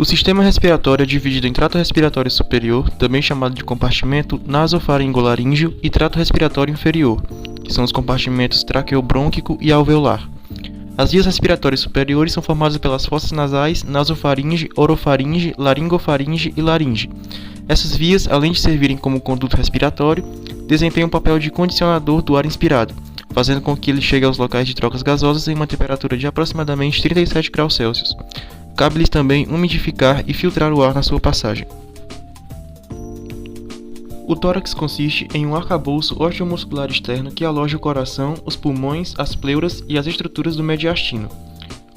O sistema respiratório é dividido em trato respiratório superior, também chamado de compartimento nasofaringolaríngeo, e trato respiratório inferior, que são os compartimentos traqueobrônquico e alveolar. As vias respiratórias superiores são formadas pelas fossas nasais, nasofaringe, orofaringe, laringofaringe e laringe. Essas vias, além de servirem como conduto respiratório, desempenham um papel de condicionador do ar inspirado, fazendo com que ele chegue aos locais de trocas gasosas em uma temperatura de aproximadamente 37 graus Celsius. Cabe-lhes também umidificar e filtrar o ar na sua passagem. O tórax consiste em um arcabouço osteomuscular externo que aloja o coração, os pulmões, as pleuras e as estruturas do mediastino.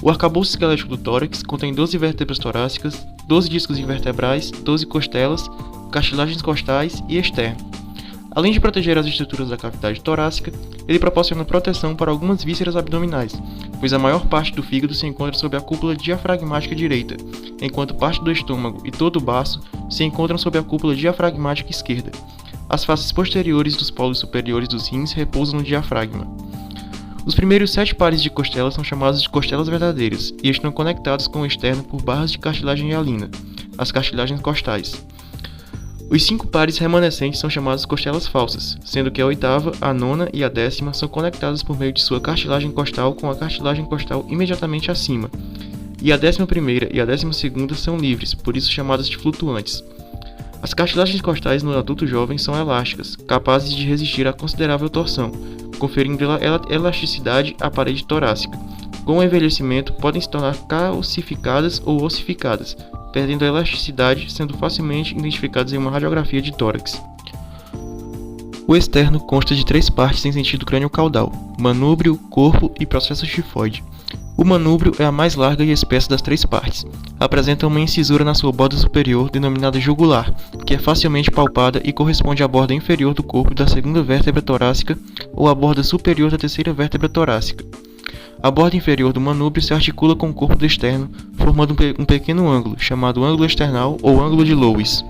O arcabouço esquelético do tórax contém 12 vértebras torácicas, 12 discos intervertebrais, 12 costelas, cartilagens costais e externo. Além de proteger as estruturas da cavidade torácica, ele proporciona proteção para algumas vísceras abdominais, pois a maior parte do fígado se encontra sob a cúpula diafragmática direita, enquanto parte do estômago e todo o baço se encontram sob a cúpula diafragmática esquerda. As faces posteriores dos polos superiores dos rins repousam no diafragma. Os primeiros 7 pares de costelas são chamados de costelas verdadeiras e estão conectados com o externo por barras de cartilagem hialina, as cartilagens costais. Os 5 pares remanescentes são chamados costelas falsas, sendo que a 8ª, a 9ª e a 10ª são conectadas por meio de sua cartilagem costal com a cartilagem costal imediatamente acima, e a 11ª e a 12ª são livres, por isso chamadas de flutuantes. As cartilagens costais no adulto jovem são elásticas, capazes de resistir a considerável torção, conferindo elasticidade à parede torácica. Com o envelhecimento, podem se tornar calcificadas ou ossificadas, perdendo a elasticidade, sendo facilmente identificados em uma radiografia de tórax. O externo consta de 3 partes em sentido crânio-caudal: manúbrio, corpo e processo tifoide. O manúbrio é a mais larga e espessa das 3 partes. Apresenta uma incisura na sua borda superior, denominada jugular, que é facilmente palpada e corresponde à borda inferior do corpo da 2ª vértebra torácica ou à borda superior da 3ª vértebra torácica. A borda inferior do manúbrio se articula com o corpo do externo, formando um pequeno ângulo, chamado ângulo external ou ângulo de Loewis.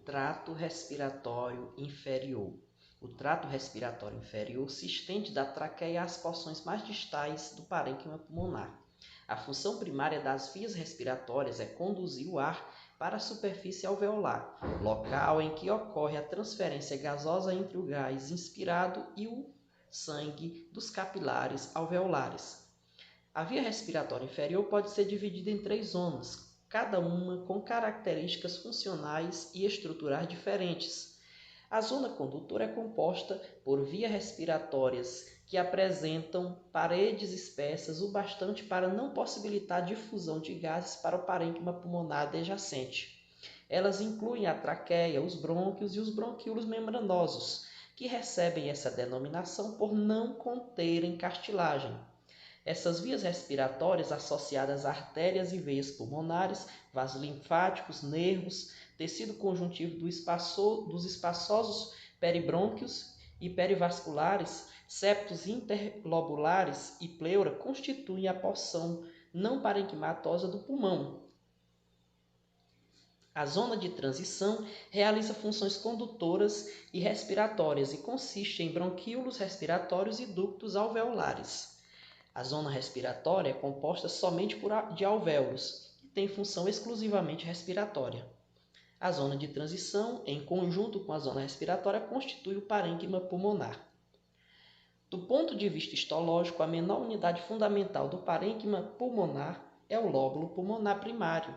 Trato respiratório inferior. O trato respiratório inferior se estende da traqueia às porções mais distais do parênquima pulmonar. A função primária das vias respiratórias é conduzir o ar para a superfície alveolar, local em que ocorre a transferência gasosa entre o gás inspirado e o sangue dos capilares alveolares. A via respiratória inferior pode ser dividida em 3 zonas, cada uma com características funcionais e estruturais diferentes. A zona condutora é composta por vias respiratórias que apresentam paredes espessas o bastante para não possibilitar a difusão de gases para o parênquima pulmonar adjacente. Elas incluem a traqueia, os brônquios e os bronquíolos membranosos, que recebem essa denominação por não conterem cartilagem. Essas vias respiratórias associadas a artérias e veias pulmonares, vasos linfáticos, nervos, tecido conjuntivo dos espaçosos peribrônquios e perivasculares, septos interlobulares e pleura constituem a porção não parenquimatosa do pulmão. A zona de transição realiza funções condutoras e respiratórias e consiste em bronquíolos respiratórios e ductos alveolares. A zona respiratória é composta somente de alvéolos e tem função exclusivamente respiratória. A zona de transição, em conjunto com a zona respiratória, constitui o parênquima pulmonar. Do ponto de vista histológico, a menor unidade fundamental do parênquima pulmonar é o lóbulo pulmonar primário,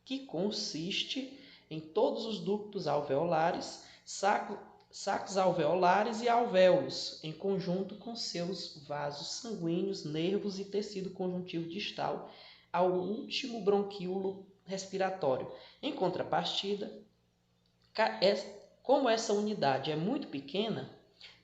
que consiste em todos os ductos alveolares, sacos alveolares e alvéolos, em conjunto com seus vasos sanguíneos, nervos e tecido conjuntivo distal ao último bronquíolo respiratório. Em contrapartida, como essa unidade é muito pequena,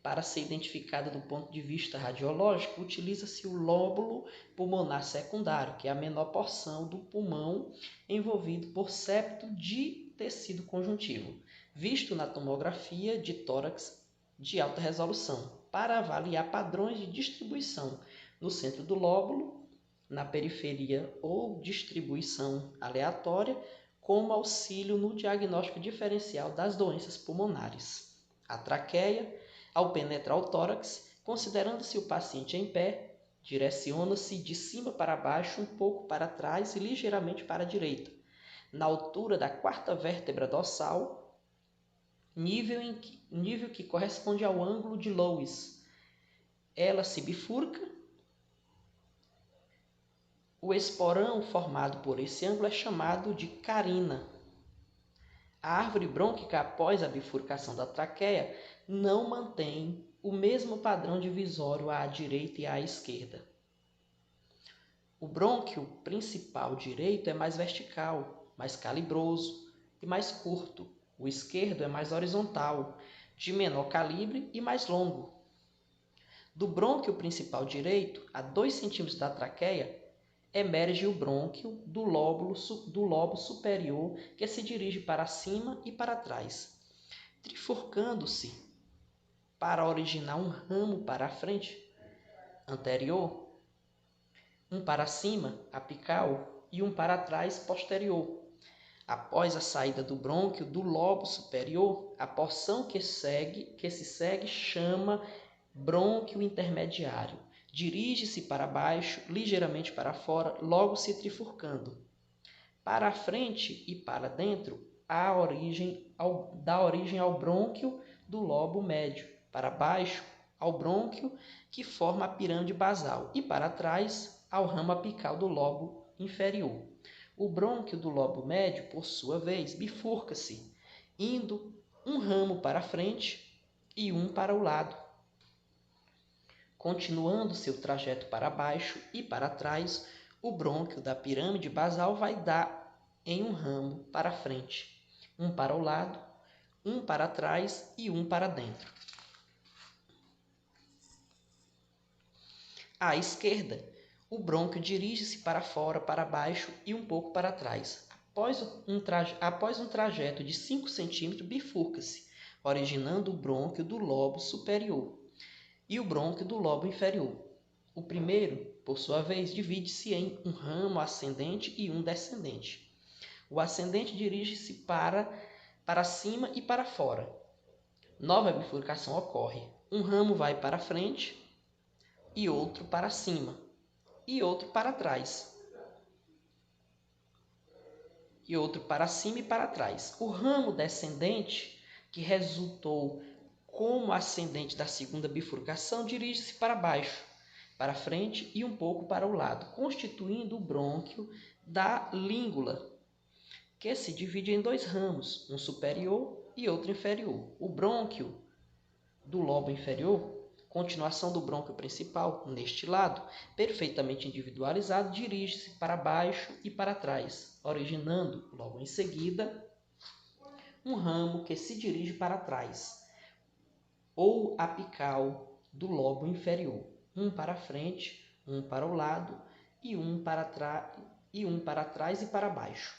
para ser identificada do ponto de vista radiológico, utiliza-se o lóbulo pulmonar secundário, que é a menor porção do pulmão envolvido por septo de tecido conjuntivo, visto na tomografia de tórax de alta resolução, para avaliar padrões de distribuição no centro do lóbulo, na periferia ou distribuição aleatória, como auxílio no diagnóstico diferencial das doenças pulmonares. A traqueia, ao penetrar o tórax, considerando-se o paciente em pé, Direciona-se de cima para baixo, um pouco para trás e ligeiramente para a direita, na altura da quarta vértebra dorsal, nível que corresponde ao ângulo de Loewis. Ela se bifurca. O esporão formado por esse ângulo é chamado de carina. A árvore brônquica, após a bifurcação da traqueia, não mantém o mesmo padrão divisório à direita e à esquerda. O brônquio principal direito é mais vertical, mais calibroso e mais curto. O esquerdo é mais horizontal, de menor calibre e mais longo. Do brônquio principal direito, a 2 cm da traqueia, emerge o brônquio do lobo superior, que se dirige para cima e para trás, trifurcando-se para originar um ramo para a frente, anterior, um para cima, apical, e um para trás, posterior. Após a saída do brônquio do lobo superior, a porção que se segue chama brônquio intermediário. Dirige-se para baixo, ligeiramente para fora, logo se trifurcando. Para a frente e para dentro, dá origem ao brônquio do lobo médio. Para baixo, ao brônquio que forma a pirâmide basal. E para trás, ao ramo apical do lobo inferior. O brônquio do lobo médio, por sua vez, bifurca-se, indo um ramo para a frente e um para o lado. Continuando seu trajeto para baixo e para trás, o brônquio da pirâmide basal vai dar em um ramo para frente, um para o lado, um para trás e um para dentro. À esquerda, o brônquio dirige-se para fora, para baixo e um pouco para trás. Após um trajeto de 5 cm, bifurca-se, originando o brônquio do lobo superior e o brônquio do lobo inferior. O primeiro, por sua vez, divide-se em um ramo ascendente e um descendente. O ascendente dirige-se para cima e para fora. Nova bifurcação ocorre. Um ramo vai para frente e outro para cima, e outro para trás, e outro para cima e para trás. O ramo descendente, que resultou como ascendente da segunda bifurcação, dirige-se para baixo, para frente e um pouco para o lado, constituindo o brônquio da língula, que se divide em 2 ramos, um superior e outro inferior. O brônquio do lobo inferior, continuação do brônquio principal, neste lado, perfeitamente individualizado, dirige-se para baixo e para trás, originando, logo em seguida, um ramo que se dirige para trás, ou apical do lobo inferior, um para frente, um para o lado e um para trás e para baixo.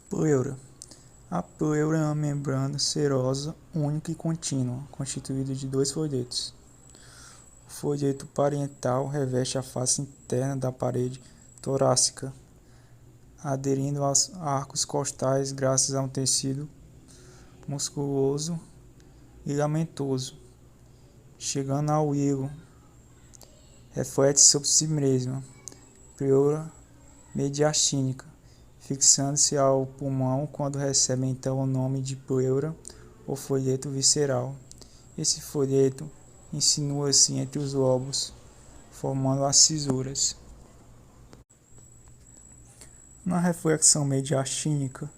Pleura. A pleura é uma membrana serosa, única e contínua, constituída de 2 folhetos. O folheto parietal reveste a face interna da parede torácica, aderindo aos arcos costais graças a um tecido musculoso ligamentoso, chegando ao hilo, reflete sobre si mesma, pleura mediastínica, fixando-se ao pulmão quando recebe então o nome de pleura ou folheto visceral. Esse folheto insinua-se entre os lobos, formando as cisuras. Na reflexão mediastínica,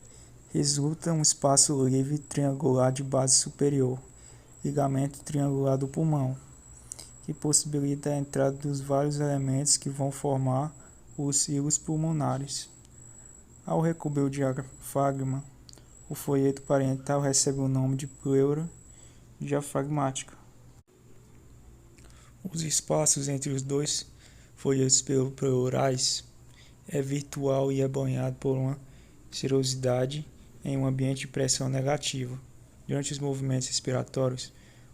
resulta um espaço livre triangular de base superior, ligamento triangular do pulmão, que possibilita a entrada dos vários elementos que vão formar os cílios pulmonares. Ao recobrir o diafragma, o folheto parietal recebe o nome de pleura diafragmática. Os espaços entre os 2 folhetos pleurais é virtual e é banhado por uma serosidade em um ambiente de pressão negativa. Durante os movimentos respiratórios,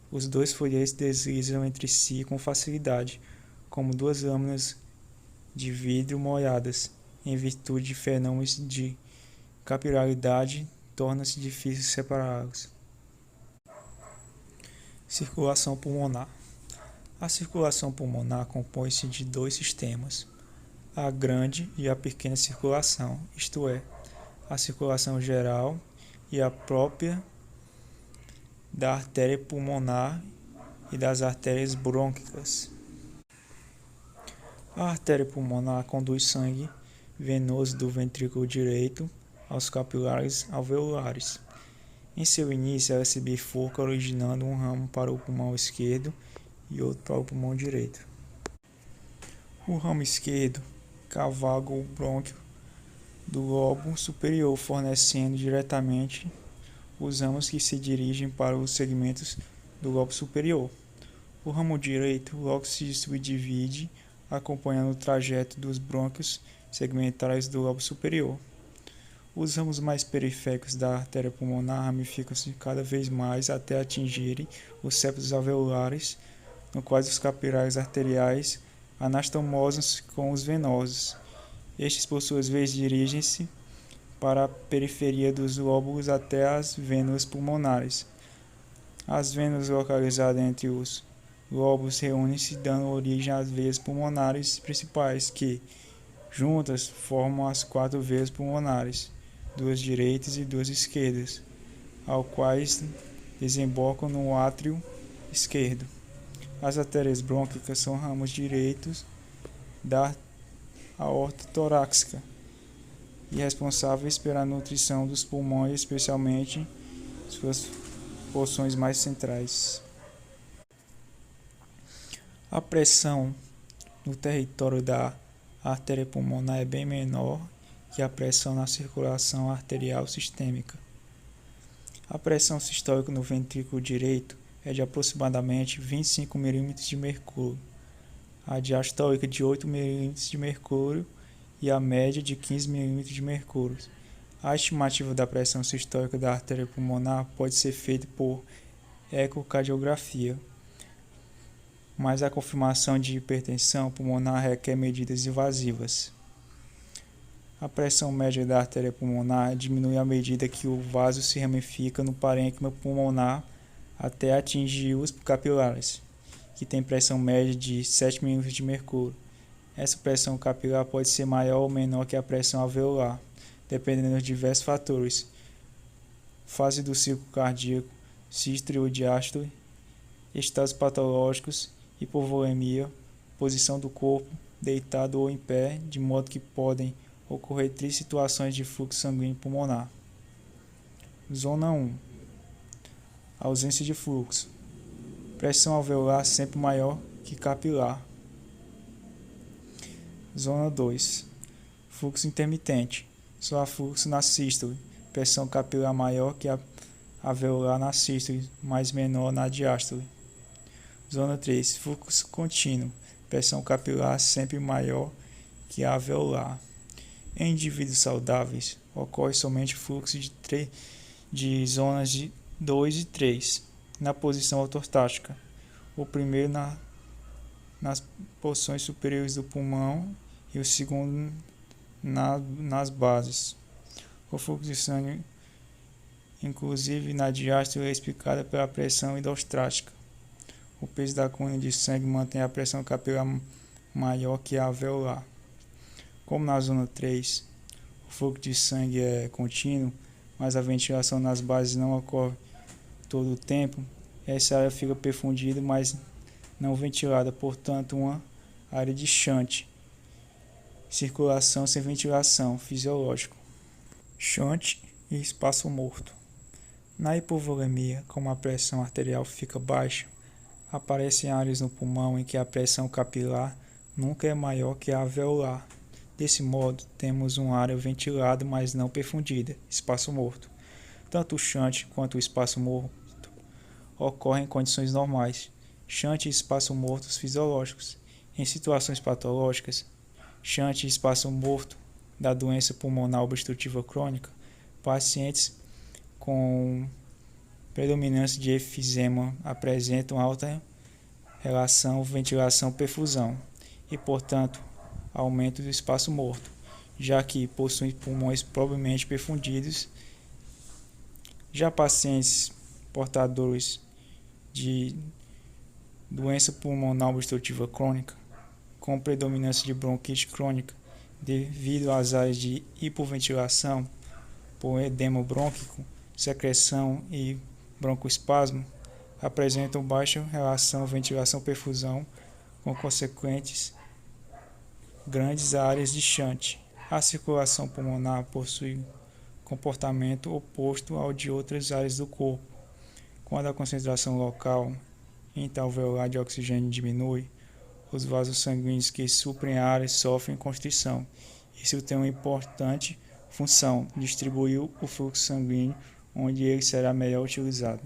os 2 folhetos deslizam entre si com facilidade, como 2 lâminas de vidro molhadas. Em virtude de fenômenos de capilaridade, torna-se difícil separá-los. Circulação pulmonar. A circulação pulmonar compõe-se de dois sistemas, a grande e a pequena circulação, isto é, a circulação geral e a própria da artéria pulmonar e das artérias brônquicas. A artéria pulmonar conduz sangue venoso do ventrículo direito aos capilares alveolares. Em seu início, ela se bifurca, originando um ramo para o pulmão esquerdo e outro para o pulmão direito. O ramo esquerdo cavalga o brônquio do lobo superior, fornecendo diretamente os ramos que se dirigem para os segmentos do lobo superior. O ramo direito logo se subdivide, acompanhando o trajeto dos brônquios segmentais do lobo superior. Os ramos mais periféricos da artéria pulmonar ramificam-se cada vez mais até atingirem os septos alveolares, no quais os capilares arteriais anastomosam-se com os venosos. Estes, por sua vez, dirigem-se para a periferia dos lóbulos até as vênulas pulmonares. As vênulas localizadas entre os lóbulos reúnem-se, dando origem às veias pulmonares principais, que, juntas, formam as 4 veias pulmonares, 2 direitas e 2 esquerdas, ao quais desembocam no átrio esquerdo. As artérias brônquicas são ramos direitos da aorta torácica e responsáveis pela nutrição dos pulmões, especialmente suas porções mais centrais. A pressão no território da artéria pulmonar é bem menor que a pressão na circulação arterial sistêmica. A pressão sistólica no ventrículo direito é de aproximadamente 25 mm de mercúrio, a diastólica de 8 mm de mercúrio e a média de 15 mm de mercúrio. A estimativa da pressão sistólica da artéria pulmonar pode ser feita por ecocardiografia, mas a confirmação de hipertensão pulmonar requer medidas invasivas. A pressão média da artéria pulmonar diminui à medida que o vaso se ramifica no parênquima pulmonar até atingir os capilares, que tem pressão média de 7 mm de mercúrio. Essa pressão capilar pode ser maior ou menor que a pressão alveolar, dependendo de diversos fatores: fase do ciclo cardíaco, sístole ou diástole, estados patológicos, hipovolemia, posição do corpo, deitado ou em pé, de modo que podem ocorrer 3 situações de fluxo sanguíneo pulmonar. Zona 1. Ausência de fluxo. Pressão alveolar sempre maior que capilar. Zona 2. Fluxo intermitente. Só há fluxo na sístole. Pressão capilar maior que a alveolar na sístole, mas menor na diástole. Zona 3. Fluxo contínuo. Pressão capilar sempre maior que a alveolar. Em indivíduos saudáveis, ocorre somente fluxo de zonas de 2 e 3 na posição ortostática. O primeiro nas porções superiores do pulmão e o segundo nas bases. O fluxo de sangue, inclusive na diástole, é explicado pela pressão endostática. O peso da coluna de sangue mantém a pressão capilar maior que a alveolar. Como na zona 3, o fluxo de sangue é contínuo, mas a ventilação nas bases não ocorre todo o tempo, essa área fica perfundida, mas não ventilada, portanto, uma área de shunt. Circulação sem ventilação, fisiológico. Shunt e espaço morto. Na hipovolemia, como a pressão arterial fica baixa, aparecem áreas no pulmão em que a pressão capilar nunca é maior que a alveolar. Desse modo, temos uma área ventilada, mas não perfundida, espaço morto. Tanto o shunt quanto o espaço morto ocorrem em condições normais. Shunt e espaço mortos fisiológicos. Em situações patológicas, shunt e espaço morto da doença pulmonar obstrutiva crônica, pacientes com predominância de efizema apresentam alta relação ventilação-perfusão e, portanto, aumento do espaço morto, já que possuem pulmões provavelmente perfundidos. Já pacientes portadores de Doença pulmonar obstrutiva crônica, com predominância de bronquite crônica, devido às áreas de hipoventilação, por edema brônquico, secreção e broncoespasmo, apresentam baixa relação ventilação-perfusão, com consequentes grandes áreas de shunt. A circulação pulmonar possui comportamento oposto ao de outras áreas do corpo. Quando a concentração local intra-alveolar de oxigênio diminui, os vasos sanguíneos que suprem a área sofrem constrição. Isso tem uma importante função: distribuir o fluxo sanguíneo onde ele será melhor utilizado.